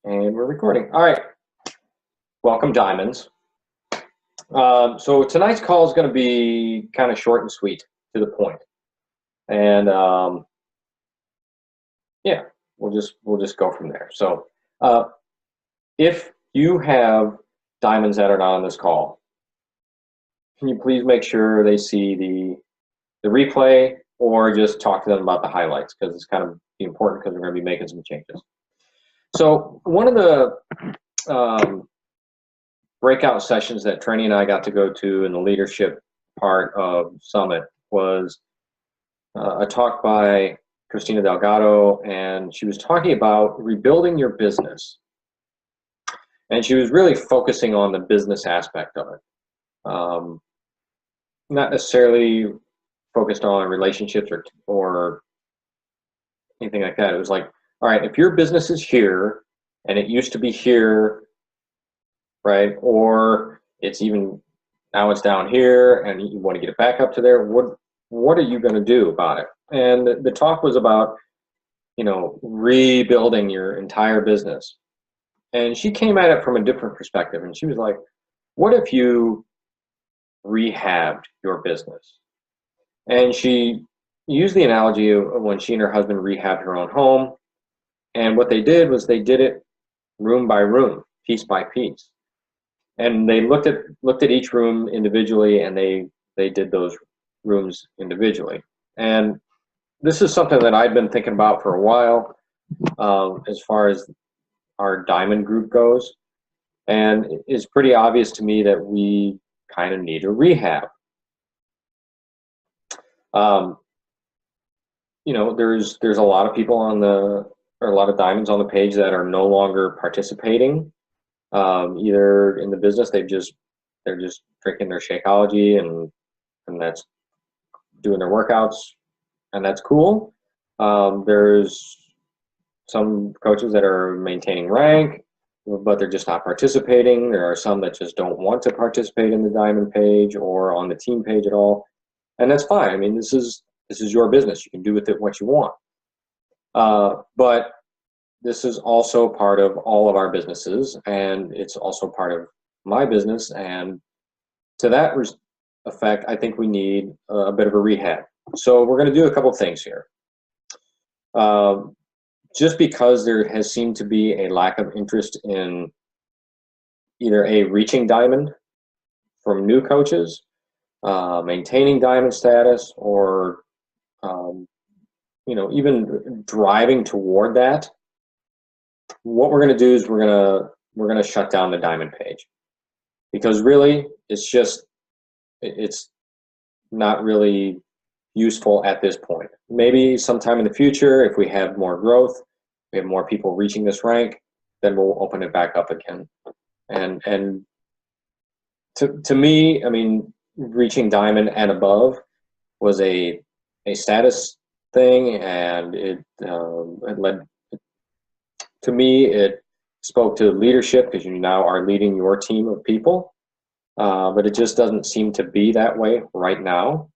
And we're recording. All right. Welcome, Diamonds. So tonight's call is going to be kind of short and sweet, to the point. And yeah, we'll just go from there. So if you have diamonds that are not on this call, can you please make sure they see the replay, or just talk to them about the highlights, because it's kind of important, because we're going to be making some changes. So one of the breakout sessions that Trini and I got to go to in the leadership part of Summit was a talk by Christina Delgado, and she was talking about rebuilding your business. And she was really focusing on the business aspect of it. Not necessarily focused on relationships or anything like that. It was like, all right, if your business is here and it used to be here, right? Or it's even now it's down here and you want to get it back up to there. What are you going to do about it? And the talk was about, rebuilding your entire business. And she came at it from a different perspective. And she was like, what if you rehabbed your business? And she used the analogy of when she and her husband rehabbed her own home. And what they did was they did it room by room, piece by piece. And they looked at each room individually, and they did those rooms individually. And this is something that I've been thinking about for a while, as far as our diamond group goes. And it's pretty obvious to me that we kind of need a rehab. There's a lot of people or a lot of diamonds on the page that are no longer participating, either in the business. They're just drinking their Shakeology and that's doing their workouts, and that's cool. There's some coaches that are maintaining rank, but they're just not participating. There are some that just don't want to participate in the diamond page or on the team page at all, and that's fine. I mean, this is your business. You can do with it what you want. But this is also part of all of our businesses, and it's also part of my business. And to that effect, I think we need a bit of a rehab. So we're going to do a couple things here. Just because there has seemed to be a lack of interest in either reaching diamond from new coaches, maintaining diamond status, or even driving toward that, what we're going to do is we're going to shut down the diamond page, because really it's not really useful at this point. Maybe sometime in the future, if we have more growth, we have more people reaching this rank, then we'll open it back up again. And to me, I mean, reaching diamond and above was a status thing, and it led, to me, it spoke to leadership, because you now are leading your team of people. But it just doesn't seem to be that way right now.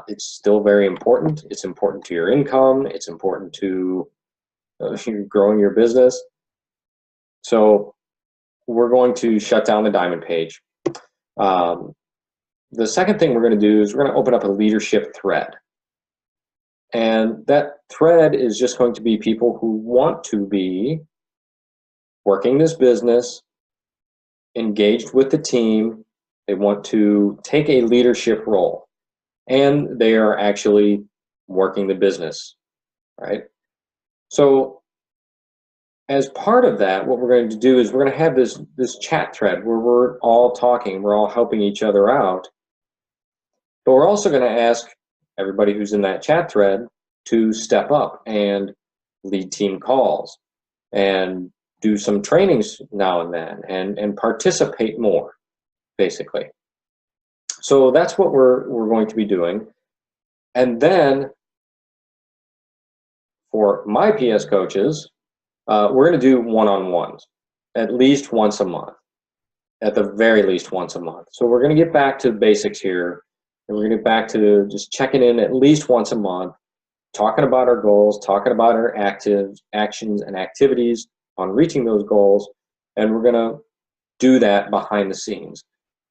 It's still very important. It's important to your income. It's important to growing your business. So we're going to shut down the diamond page. The second thing we're going to do is we're going to open up a leadership thread. And that thread is just going to be people who want to be working this business, engaged with the team. They want to take a leadership role, and they are actually working the business, right? So as part of that, what we're going to do is we're going to have this chat thread where we're all talking, we're all helping each other out. But we're also going to ask everybody who's in that chat thread to step up and lead team calls and do some trainings now and then, and participate more, basically. So that's what we're going to be doing. And then for my PS coaches, we're going to do one-on-ones at least once a month, at the very least once a month. So we're going to get back to the basics here, and we're going to get back to just checking in at least once a month, talking about our goals, talking about our actions and activities on reaching those goals, and we're going to do that behind the scenes.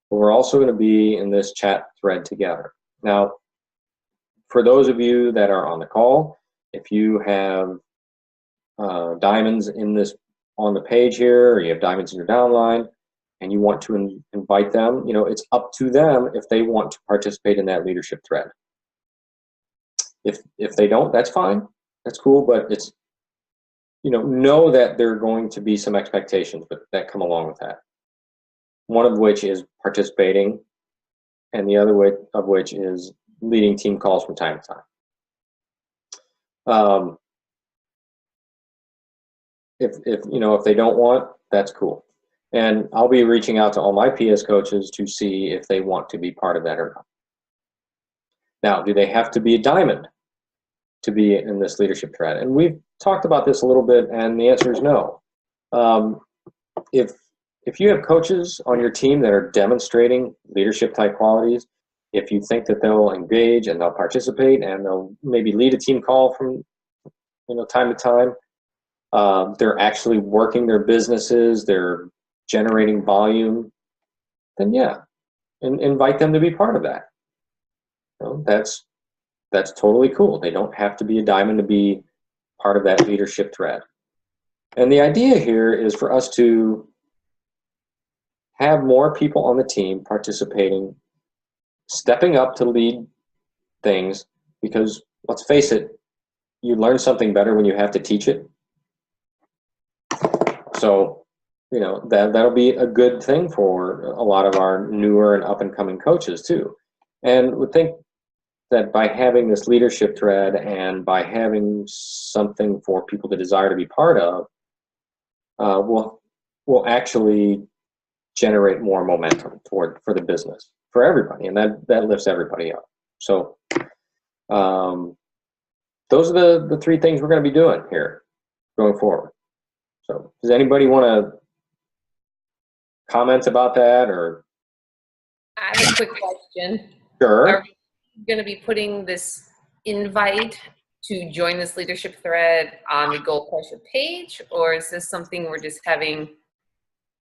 But we're also going to be in this chat thread together. Now, for those of you that are on the call, if you have diamonds in this on the page here, or you have diamonds in your downline, and you want to invite them, it's up to them if they want to participate in that leadership thread. If they don't, that's fine. That's cool, but it's, know that there are going to be some expectations that come along with that. One of which is participating, and the other of which is leading team calls from time to time. If they don't want, that's cool. And I'll be reaching out to all my PS coaches to see if they want to be part of that or not. Now, do they have to be a diamond to be in this leadership thread? And we've talked about this a little bit, and the answer is no. If you have coaches on your team that are demonstrating leadership type qualities, if you think that they'll engage and they'll participate and they'll maybe lead a team call from time to time, they're actually working their businesses, they're generating volume, then yeah, invite them to be part of that. That's totally cool. They don't have to be a diamond to be part of that leadership thread. And the idea here is for us to have more people on the team participating, stepping up to lead things, because let's face it, you learn something better when you have to teach it. So, that'll be a good thing for a lot of our newer and up and coming coaches too. And would think that by having this leadership thread and by having something for people to desire to be part of, will actually generate more momentum for the business, for everybody, and that lifts everybody up. So those are the three things we're going to be doing here going forward. So does anybody want to comment about that? Or I have a quick question. Sure. Are we going to be putting this invite to join this leadership thread on the Goal Crusher page, or is this something we're just having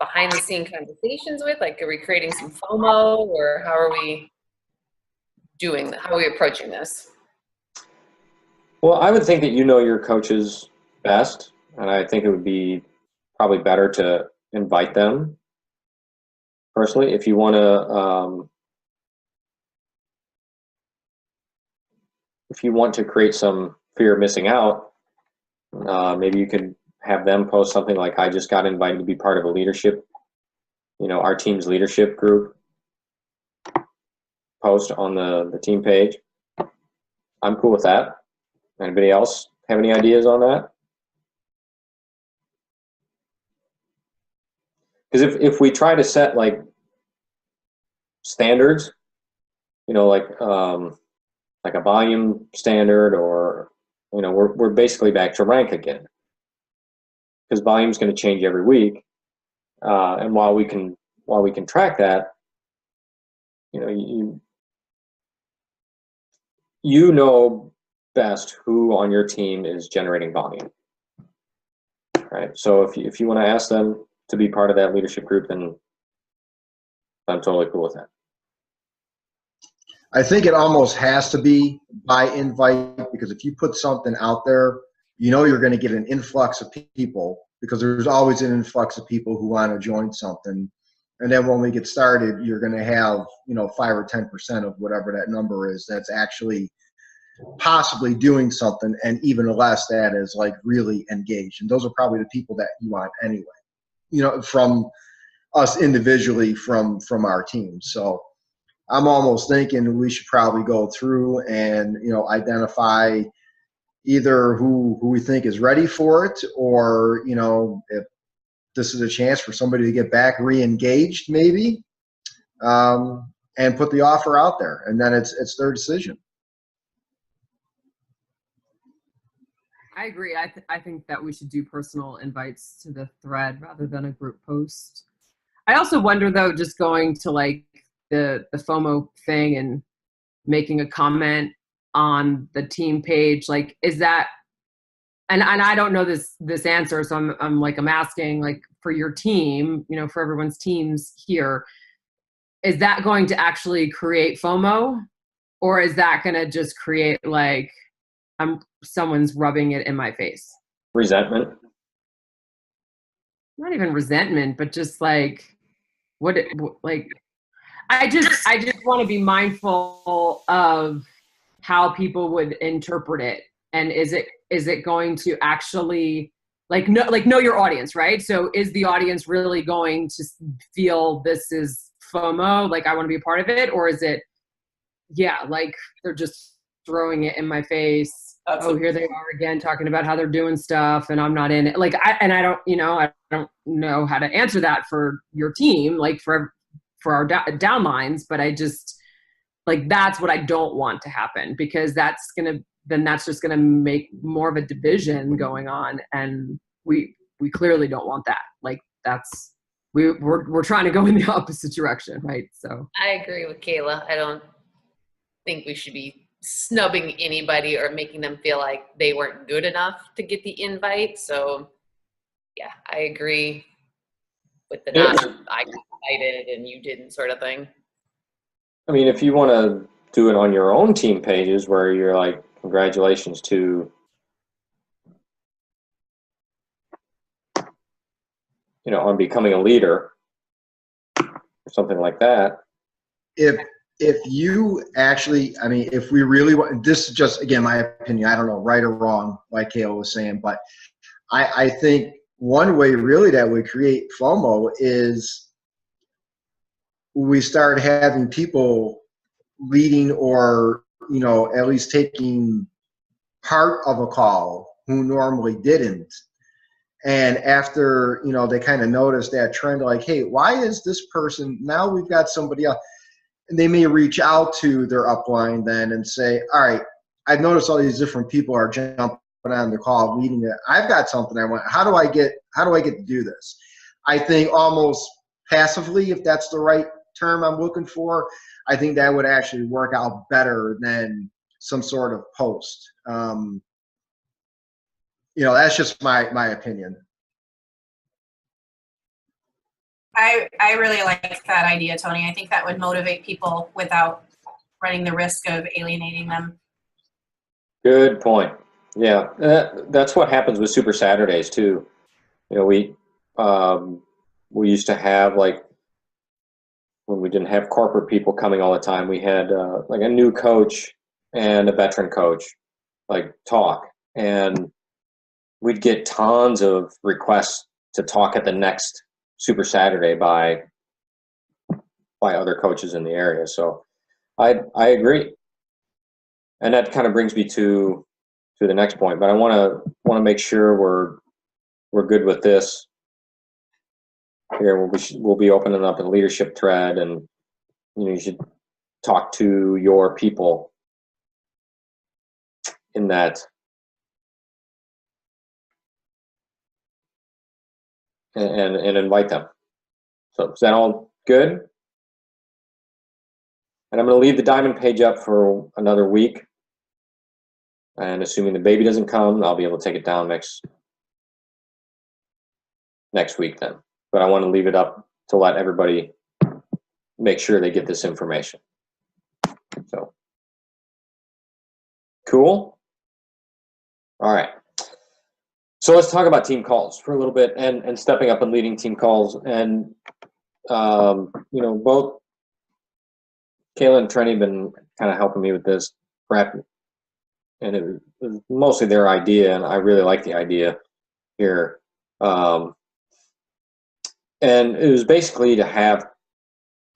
behind the scene conversations with? Like, are we creating some FOMO, or how are we doing that? How are we approaching this? Well, I would think that your coaches best, and I think it would be probably better to invite them personally. If you want to create some fear of missing out, maybe you could have them post something like, I just got invited to be part of a leadership, our team's leadership group, post on the team page. I'm cool with that. Anybody else have any ideas on that? Because if we try to set like standards, like a volume standard, or we're basically back to rank again, because volume is going to change every week, and while we can track that, you know best who on your team is generating volume, right? So if you want to ask them to be part of that leadership group, then I'm totally cool with that. I think it almost has to be by invite, because if you put something out there, you're going to get an influx of people, because there's always an influx of people who want to join something. And then when we get started, you're going to have, 5 or 10% of whatever that number is that's actually possibly doing something, and even less that is like really engaged. And those are probably the people that you want anyway, from us individually, from our team. So I'm almost thinking we should probably go through and, identify either who we think is ready for it, or, if this is a chance for somebody to get back re-engaged maybe, and put the offer out there, and then it's their decision. I agree. I think that we should do personal invites to the thread rather than a group post. I also wonder, though, just going to like the FOMO thing and making a comment on the team page, like, is that and I don't know this answer, so I'm asking, like, for your team, you know, for everyone's teams here, is that going to actually create FOMO, or is that going to just create like someone's rubbing it in my face? Resentment. Not even resentment, but just like like I just want to be mindful of how people would interpret it, and is it going to actually know your audience, right? So is the audience really going to feel this is FOMO, like I want to be a part of it, or is it, yeah, like they're just throwing it in my face? Here they are again talking about how they're doing stuff and I'm not in it. Like I don't, you know, I don't know how to answer that for your team, like for our downlines, but I just, like, that's what I don't want to happen, because that's just gonna make more of a division going on, and we clearly don't want that. Like, that's we're trying to go in the opposite direction, right? So I agree with Kayla. I don't think we should be snubbing anybody or making them feel like they weren't good enough to get the invite. So yeah, I agree with the not I got invited and you didn't sort of thing. I mean, if you want to do it on your own team pages where you're like, congratulations to, you know, on becoming a leader or something like that. If you actually, I mean, if we really want, this is just, again, my opinion, I don't know, right or wrong, like Kayla was saying, but I think one way really that would create FOMO is we start having people leading, or, you know, at least taking part of a call who normally didn't. And after, you know, they kind of notice that trend, like, hey, why is this person, now we've got somebody else. And they may reach out to their upline then and say, all right, I've noticed all these different people are jumping on the call, leading it. I've got something I want. How do I get to do this? I think almost passively, if that's the right term I'm looking for, I think that would actually work out better than some sort of post. You know, that's just my opinion. I really like that idea, Tony. I think that would motivate people without running the risk of alienating them. Good point. Yeah, that's what happens with Super Saturdays too. You know, we used to have, like, when we didn't have corporate people coming all the time, we had like a new coach and a veteran coach, like, talk, and we'd get tons of requests to talk at the next Super Saturday by other coaches in the area. So I agree, and that kind of brings me to the next point. But I want to make sure we're good with this. Here we'll be opening up a leadership thread, and you know, you should talk to your people in that. And invite them. So is that all good? And I'm going to leave the diamond page up for another week. And assuming the baby doesn't come, I'll be able to take it down next week then. But I want to leave it up to let everybody make sure they get this information. So, cool. All right. So let's talk about team calls for a little bit, and stepping up and leading team calls. And, you know, both Kayla and Trenny have been kind of helping me with this prep, and it was mostly their idea, and I really like the idea here. And it was basically to have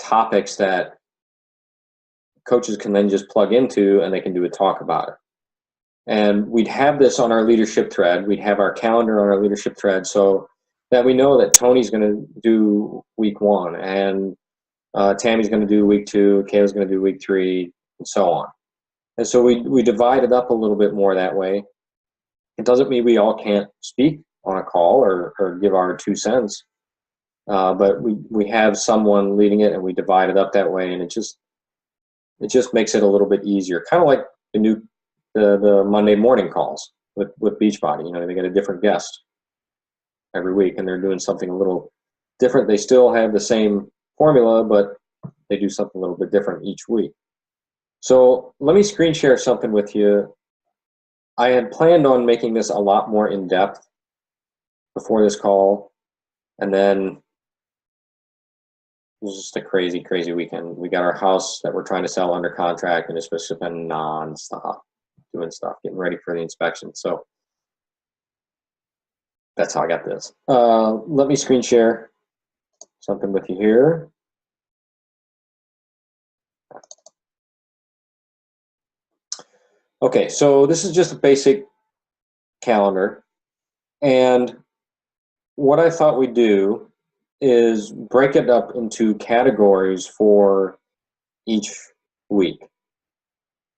topics that coaches can then just plug into, and they can do a talk about it. And we'd have this on our leadership thread. We'd have our calendar on our leadership thread, so that we know that Tony's going to do week 1, and Tammy's going to do week 2, Kayla's going to do week 3, and so on. And so we divide it up a little bit more that way. It doesn't mean we all can't speak on a call or give our 2 cents, but we have someone leading it, and we divide it up that way, and it just makes it a little bit easier, kind of like the Monday morning calls. with Beachbody. You know, they get a different guest every week, and they're doing something a little different. They still have the same formula, but they do something a little bit different each week. So let me screen share something with you. I had planned on making this a lot more in-depth before this call, and then it was just a crazy, crazy weekend. We got our house that we're trying to sell under contract, and it's supposed to have been nonstop doing stuff, getting ready for the inspection. So that's how I got this. Let me screen share something with you here. Okay, so this is just a basic calendar. And what I thought we'd do is break it up into categories for each week.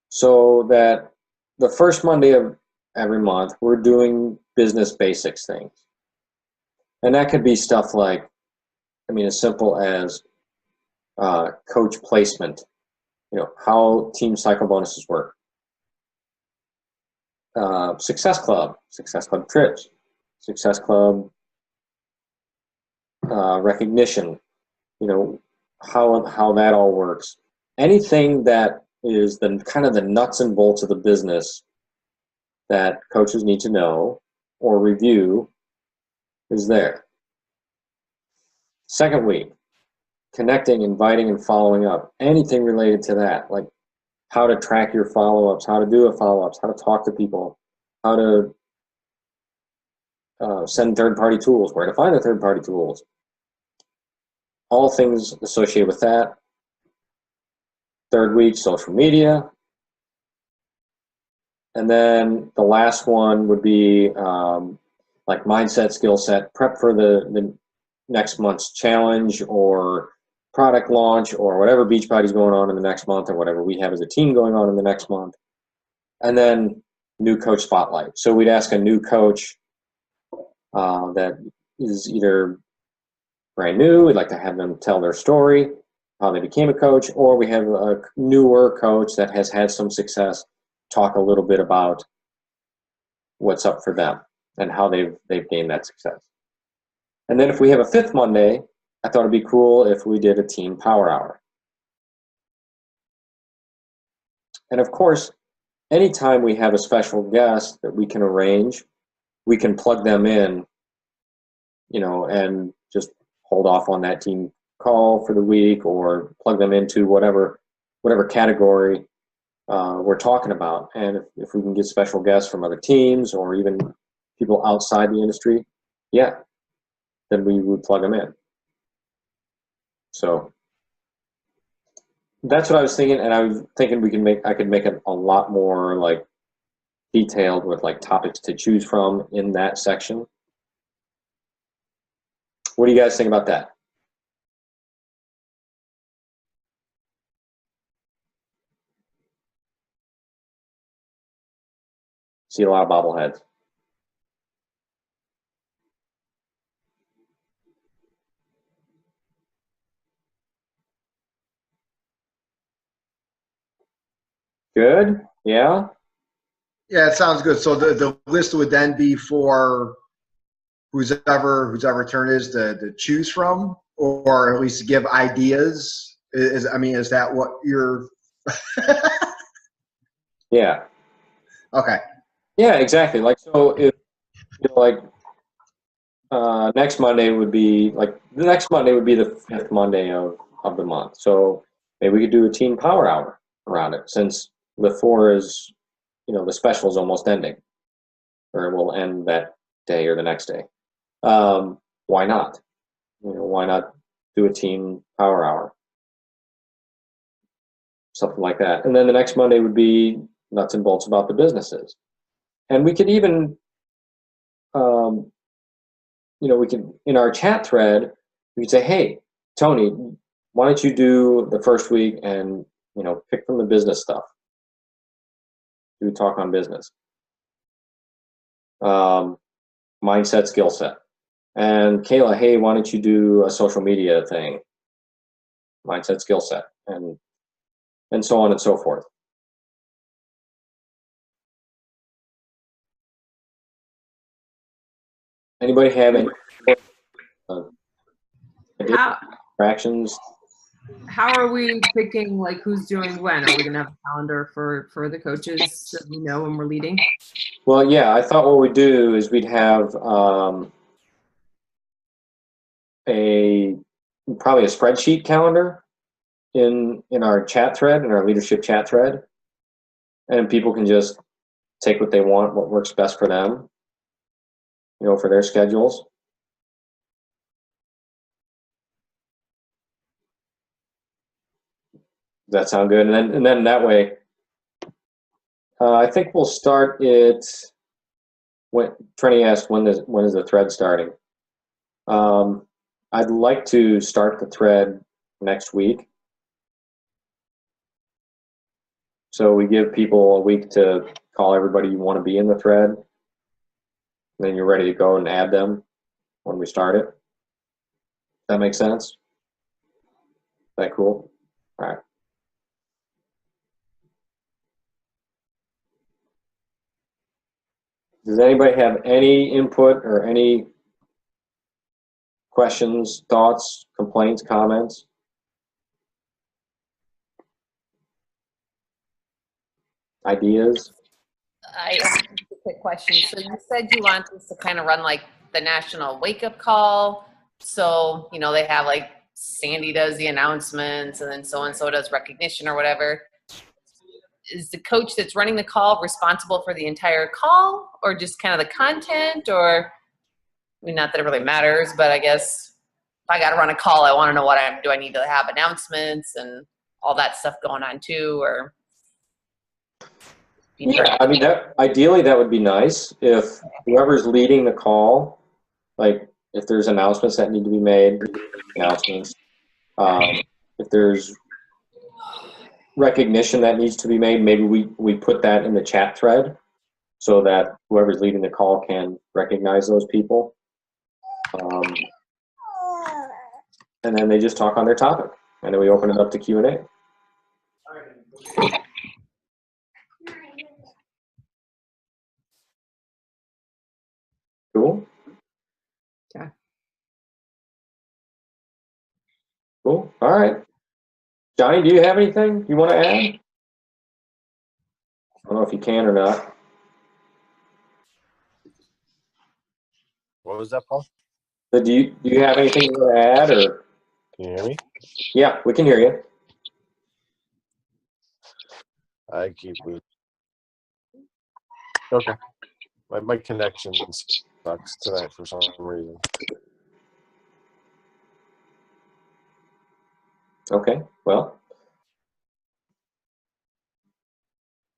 So that the first Monday of every month, we're doing business basics things. And that could be stuff like, I mean, as simple as coach placement, you know, how team cycle bonuses work. Success Club trips, Success Club recognition, you know, how that all works. Anything that is the kind of the nuts and bolts of the business that coaches need to know or review is there. Second week, connecting, inviting, and following up. Anything related to that, like how to track your follow-ups, how to do a follow-ups, how to talk to people, how to send third-party tools, where to find the third-party tools. All things associated with that. Third week, social media. And then the last one would be like mindset, skill set, prep for the next month's challenge or product launch or whatever Beachbody's going on in the next month or whatever we have as a team going on in the next month. And then new coach spotlight. So we'd ask a new coach that is either brand new, we'd like to have them tell their story, how they became a coach, or we have a newer coach that has had some success, talk a little bit about what's up for them and how they've gained that success. And then if we have a fifth Monday, I thought it'd be cool if we did a team power hour. And of course, anytime we have a special guest that we can arrange, we can plug them in, you know, and just hold off on that team call for the week or plug them into whatever category we're talking about. And if we can get special guests from other teams or even people outside the industry, yeah, then we would plug them in. So that's what I was thinking, and I was thinking I could make it a lot more like detailed with like topics to choose from in that section. What do you guys think about that? See a lot of bobbleheads. Good? Yeah? Yeah, it sounds good. So the list would then be for whose ever turn is to choose from, or at least give ideas. Is that what you're? Yeah. Okay. Yeah, exactly. Like, so if, you know, like, next Monday would be like, the next Monday would be the fifth Monday of the month. So maybe we could do a team power hour around it, since the 4 is, you know, the special is almost ending, or it will end that day or the next day. Why not? You know, why not do a team power hour? Something like that. And then the next Monday would be nuts and bolts about the businesses. And we could even, you know, we could, in our chat thread, we could say, hey, Tony, why don't you do the first week and, you know, pick from the business stuff. Do talk on business. Mindset, skill set. And Kayla, hey, why don't you do a social media thing? Mindset, skill set, and so on and so forth. Anybody have any additional How fractions? how are we picking like who's doing when? Are we gonna have a calendar for the coaches so we know when we're leading? Well, yeah, I thought what we'd do is we'd have probably a spreadsheet calendar in our chat thread, in our leadership chat thread, and people can just take what they want, what works best for them, you know, for their schedules. Does that sound good? And then that way, I think we'll start it. When Trenny asked when is the thread starting? I'd like to start the thread next week. So we give people a week to call everybody you want to be in the thread. And then you're ready to go and add them when we start it. That makes sense? Is that cool? All right. Does anybody have any input or any questions, thoughts, complaints, comments? Ideas? I have a quick question. So you said you want this to kind of run like the national wake-up call. So, you know, they have like Sandy does the announcements and then so-and-so does recognition or whatever. Is the coach that's running the call responsible for the entire call or just kind of the content? Or, I mean, not that it really matters, but I guess if I got to run a call, I want to know do I need to have announcements and all that stuff going on too, or? Yeah, I mean, ideally that would be nice if whoever's leading the call, like if there's announcements that need to be made, announcements. If there's recognition that needs to be made, maybe we put that in the chat thread so that whoever's leading the call can recognize those people. And then they just talk on their topic, and then we open it up to Q&A. Cool? Yeah. Cool. All right. Johnny, do you have anything you want to add? I don't know if you can or not. What was that, Paul? So do you have anything you want to add, or? Can you hear me? Yeah, we can hear you. I keep losing. Okay. My connection sucks tonight for some reason. Okay, well,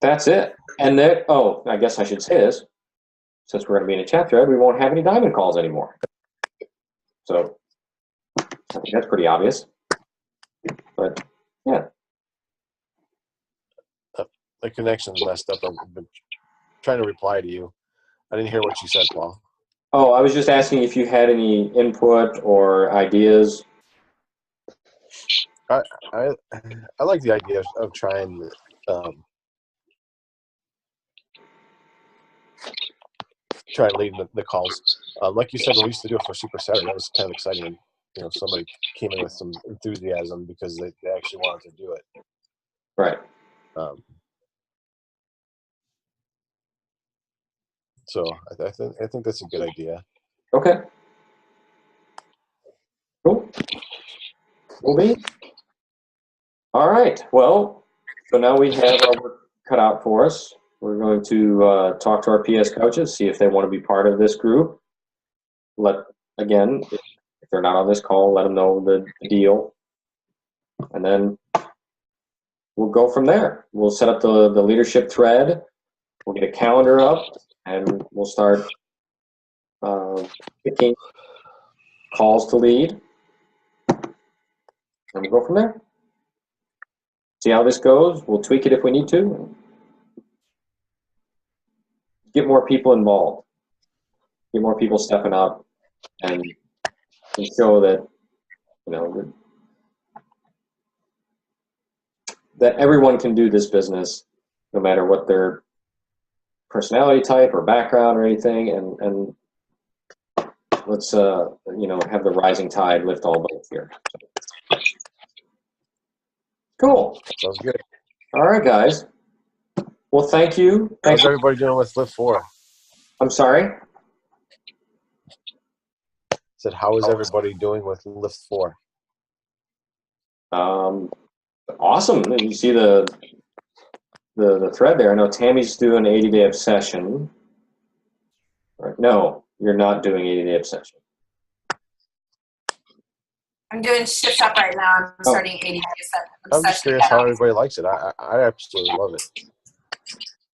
that's it. And then, oh, I guess I should say this. Since we're going to be in a chat thread, we won't have any diamond calls anymore. So I think that's pretty obvious. But yeah. The connection's messed up. I've been trying to reply to you. I didn't hear what you said, Paul. Oh, I was just asking if you had any input or ideas. I like the idea of trying leading the calls. Like you said, when we used to do it for Super Saturday, that was kind of exciting. You know, somebody came in with some enthusiasm because they actually wanted to do it. Right. So I think that's a good idea. Okay. Cool. Cool. All right. Well, so now we have our work cut out for us. We're going to talk to our PS coaches, see if they want to be part of this group. Again, if they're not on this call, let them know the deal. And then we'll go from there. We'll set up the leadership thread. We'll get a calendar up, and we'll start picking calls to lead. And we'll go from there. See how this goes. We'll tweak it if we need to. Get more people involved. Get more people stepping up and show that, you know, that everyone can do this business no matter what their personality type or background or anything. And let's you know, have the rising tide lift all boats here. Cool. Sounds good. All right, guys. Well, thank you. How's everybody doing with Lift 4? I'm sorry. I said, how is everybody doing with Lift 4? Awesome. You see the thread there. I know Tammy's doing 80-day obsession. Right. No, you're not doing 80-day obsession. I'm doing Shift Up right now. I'm starting 80 days. I'm just curious how everybody likes it. I absolutely love it.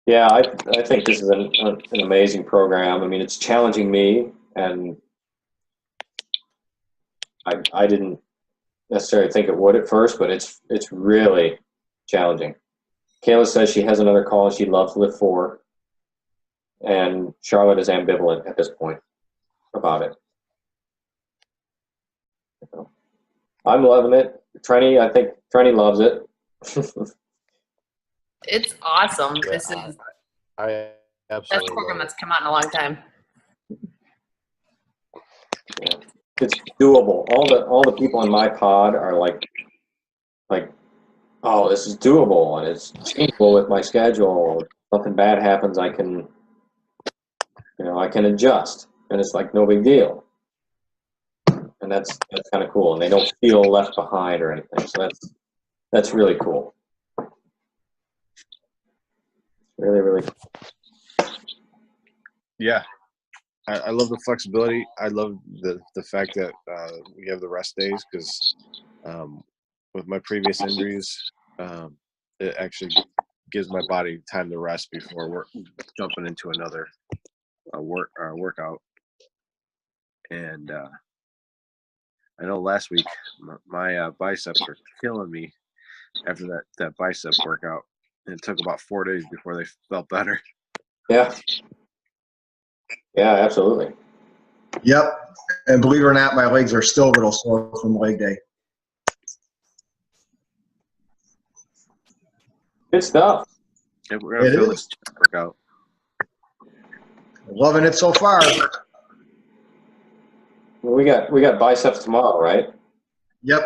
Yeah, I think this is an amazing program. I mean, it's challenging me, and I didn't necessarily think it would at first, but it's really challenging. Kayla says she has another call and she'd love to Lift 4, and Charlotte is ambivalent at this point about it. I'm loving it. Trenny, I think Trenny loves it. It's awesome. Yeah, This is I the best absolutely program love that's come out in a long time. Yeah. It's doable. All the people in my pod are like, oh, this is doable, and it's changeable with my schedule. If something bad happens, I can adjust, and it's like no big deal. And that's kind of cool, and they don't feel left behind or anything. So that's really cool. Really, really cool. Yeah, I love the flexibility. I love the fact that we have the rest days, because with my previous injuries, it actually gives my body time to rest before we're jumping into another workout. And I know last week my biceps were killing me after that bicep workout. And it took about 4 days before they felt better. Yeah. Yeah, absolutely. Yep. And believe it or not, my legs are still a little sore from leg day. Good stuff. Yeah, we're gonna feel this workout. Loving it so far. Well, we got biceps tomorrow, right? Yep.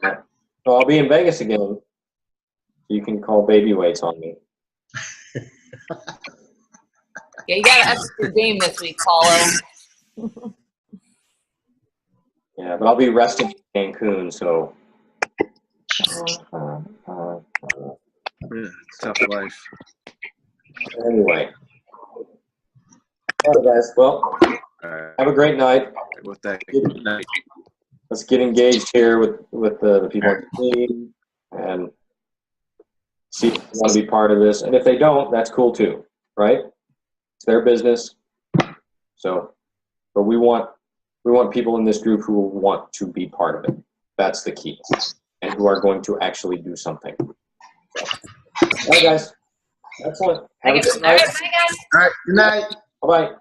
Yeah. So I'll be in Vegas again. You can call baby weights on me. Yeah, you got to up your game this week, Paulo. Yeah, but I'll be resting in Cancun, so. Yeah, tough life. Anyway. All right, guys. Well, All right. have a great night. With that, good night. Let's get engaged here with the people on the team and see if they want to be part of this. And if they don't, that's cool too, right? It's their business. So, but we want people in this group who want to be part of it. That's the key, and who are going to actually do something. So, all right, guys. Excellent. Have a good night. All right, bye, guys. All right. Good night. Bye-bye.